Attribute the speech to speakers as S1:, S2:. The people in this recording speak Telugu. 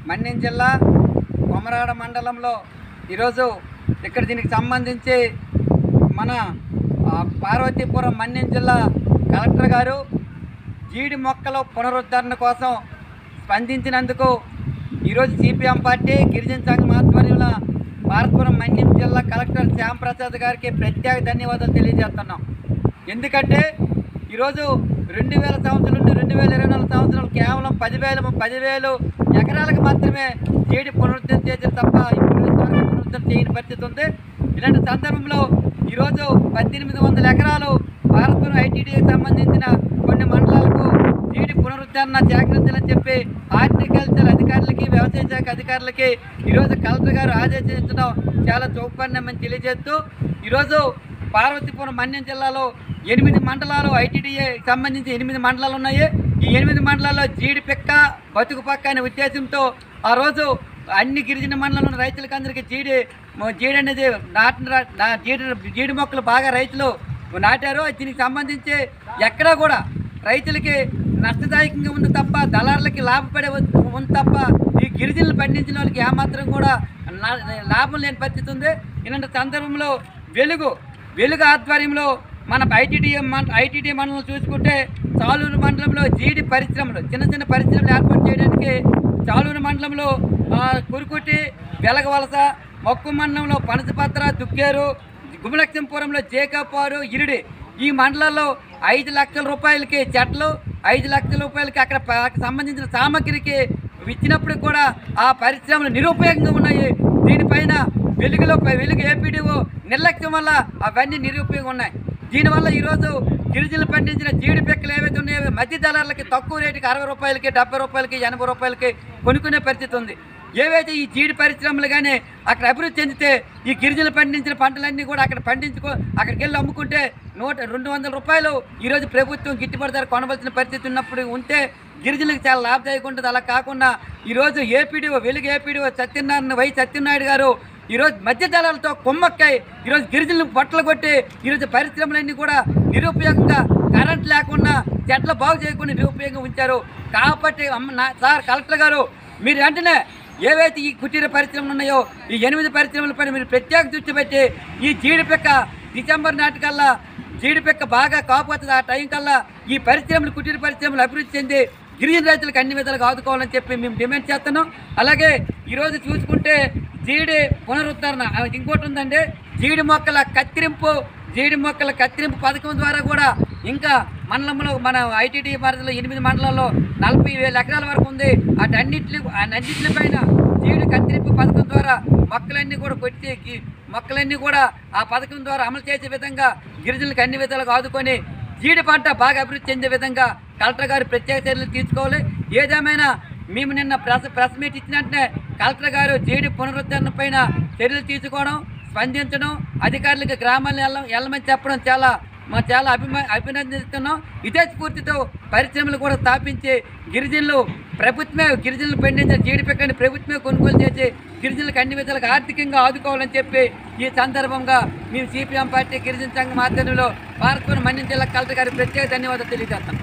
S1: మన్యం జిల్లా కొమరాడ మండలంలో ఈరోజు ఇక్కడ దీనికి సంబంధించి మన పార్వతీపురం మన్యం జిల్లా కలెక్టర్ గారు జీడి మొక్కల పునరుద్ధరణ కోసం స్పందించినందుకు ఈరోజు సిపిఎం పార్టీ గిరిజన సంఘం ఆధ్వర్యంలో పార్వతీపురం మన్యం జిల్లా కలెక్టర్ శ్యాంప్రసాద్ గారికి ప్రత్యేక ధన్యవాదాలు తెలియజేస్తున్నాం. ఎందుకంటే ఈరోజు 2000 సంవత్సరం నుండి 2024 సంవత్సరాలు కేవలం 10,000 ఎకరాలకు మాత్రమే జీడి పునరుద్ధరణ చేసిన తప్ప ఇప్పుడు పునరుద్ధరణ చేయని పరిస్థితి ఉంది. ఇలాంటి సందర్భంలో ఈరోజు 1800 ఎకరాలు పార్వతీపురం ఐటీడీకి సంబంధించిన కొన్ని మండలాలకు జీడి పునరుద్ధరణ సేకరించాలని చెప్పి హార్టికల్చర్ అధికారులకి, వ్యవసాయ శాఖ అధికారులకి ఈరోజు కలెక్టర్ గారు ఆదేశించడం చాలా చౌకపడినామని తెలియజేస్తూ ఈరోజు పార్వతీపురం మన్యం జిల్లాలో 8 మండలాలు ఐటీడీఏ సంబంధించి 8 మండలాలు ఉన్నాయి. ఈ 8 మండలాల్లో జీడి పిక్క బతుకు పక్క అనే ఉద్దేశంతో ఆ రోజు అన్ని గిరిజన మండలంలో రైతులకి అందరికీ జీడి అనేది జీడి మొక్కలు బాగా రైతులు నాటారు. దీనికి సంబంధించి ఎక్కడా కూడా రైతులకి నష్టదాయకంగా ఉంది తప్ప దళారులకి లాభపడే ఉంది తప్ప ఈ గిరిజనులు పండించిన వాళ్ళకి ఏమాత్రం కూడా లాభం లేని పరిస్థితి ఉంది. ఇలాంటి సందర్భంలో వెలుగు ఆధ్వర్యంలో మన ఐటీడీ మండలం చూసుకుంటే చాలూరు మండలంలో జీడి పరిశ్రమలు చిన్న పరిశ్రమలు ఏర్పాటు చేయడానికి చాలూరు మండలంలో కురుకుటి, వెలగవలస, మొక్కు మండలంలో పనసపత్ర, దుక్కేరు, గుమలక్ష్మీపురంలో జేకాపారు, ఇరిడి ఈ మండలాల్లో 5 లక్షల రూపాయలకి చెట్లు, 5 లక్షల రూపాయలకి అక్కడ సంబంధించిన సామగ్రికి ఇచ్చినప్పుడు కూడా ఆ పరిశ్రమలు నిరుపయోగంగా ఉన్నాయి. దీనిపైన వెలుగు ఏపీడీఓ నిర్లక్ష్యం వల్ల అవన్నీ నిరుపయోగం ఉన్నాయి. దీనివల్ల ఈరోజు గిరిజనులు పండించిన జీడి పిక్కలు ఏవైతే ఉన్నాయో మధ్య దళారులకి తక్కువ రేటుకి 60 రూపాయలకి, 70 రూపాయలకి, 80 రూపాయలకి కొనుక్కునే పరిస్థితి ఉంది. ఏవైతే ఈ జీడి పరిశ్రమలు కానీ అక్కడ అభివృద్ధి చెందితే ఈ గిరిజనులు పండించిన పంటలన్నీ కూడా అక్కడ అక్కడికి వెళ్ళి అమ్ముకుంటే 200 రూపాయలు ఈరోజు ప్రభుత్వం గిట్టుబాటు ధర కొనవలసిన పరిస్థితి ఉన్నప్పుడు ఉంటే గిరిజనులకు చాలా లాభదాయకం ఉంటుంది. అలా కాకుండా ఈరోజు వెలుగు ఏపీడీఓ సత్యనారాయణ గారు ఈరోజు మధ్య దళాలతో కొమ్మక్కాయి ఈరోజు గిరిజనులు బట్టలు కొట్టి ఈరోజు పరిశ్రమలన్నీ కూడా నిరుపయోగంగా, కరెంట్ లేకుండా, చెట్లు బాగు చేయకుండా నిరుపయోగంగా ఉంచారు. కాబట్టి సార్ కలెక్టర్ గారు మీరు వెంటనే ఏవైతే ఈ కుటీర పరిశ్రమలు ఉన్నాయో ఈ 8 పరిశ్రమలపైన మీరు ప్రత్యేక దృష్టి పెట్టి ఈ జీడి పిక్క డిసెంబర్ నాటికల్లా జీడి పిక్క బాగా కాకపోతుంది. ఆ టైం కల్లా ఈ కుటీర పరిశ్రమలు అభివృద్ధి చెంది గిరిజన రైతులకు అన్ని విధాలుగా ఆదుకోవాలని చెప్పి మేము డిమాండ్ చేస్తున్నాం. అలాగే ఈరోజు చూసుకుంటే జీడి పునరుద్ధరణ ఇంకోటి ఉందండి. జీడి మొక్కల కత్తిరింపు పథకం ద్వారా కూడా ఇంకా మండలంలో మన ఐటీడీ పరిధిలో 8 మండలాల్లో 40,000 ఎకరాల వరకు ఉంది. అన్నింటిపైన జీడి కత్తిరింపు పథకం ద్వారా మొక్కలన్నీ కూడా ఆ పథకం ద్వారా అమలు చేసే విధంగా గిరిజనులకు అన్ని విధాలుగా ఆదుకొని జీడి పంట బాగా అభివృద్ధి చెందే విధంగా కలెక్టర్ గారు ప్రత్యేక చర్యలు తీసుకోవాలి. ఏదేమైనా మేము నిన్న ప్రెస్ మీట్ ఇచ్చినట్టే కలెక్టర్ గారు జీడి పునరుద్ధరణ పైన చర్యలు తీసుకోవడం, స్పందించడం, అధికారులకు గ్రామాలను వెళ్ళమని చెప్పడం చాలా అభినందిస్తున్నాం. ఇదే స్ఫూర్తితో పరిశ్రమలు కూడా స్థాపించి గిరిజనులు పండించిన జీడి పిక్కని ప్రభుత్వమే కొనుగోలు చేసి గిరిజనులకు అన్ని విధాలుగా ఆర్థికంగా ఆదుకోవాలని చెప్పి ఈ సందర్భంగా మేము సిపిఎం పార్టీ గిరిజన సంఘం ఆధ్వర్యంలో పార్వతీపురం మన్యం జిల్లా కలెక్టర్ గారికి ప్రత్యేక ధన్యవాదాలు తెలియజేస్తాం.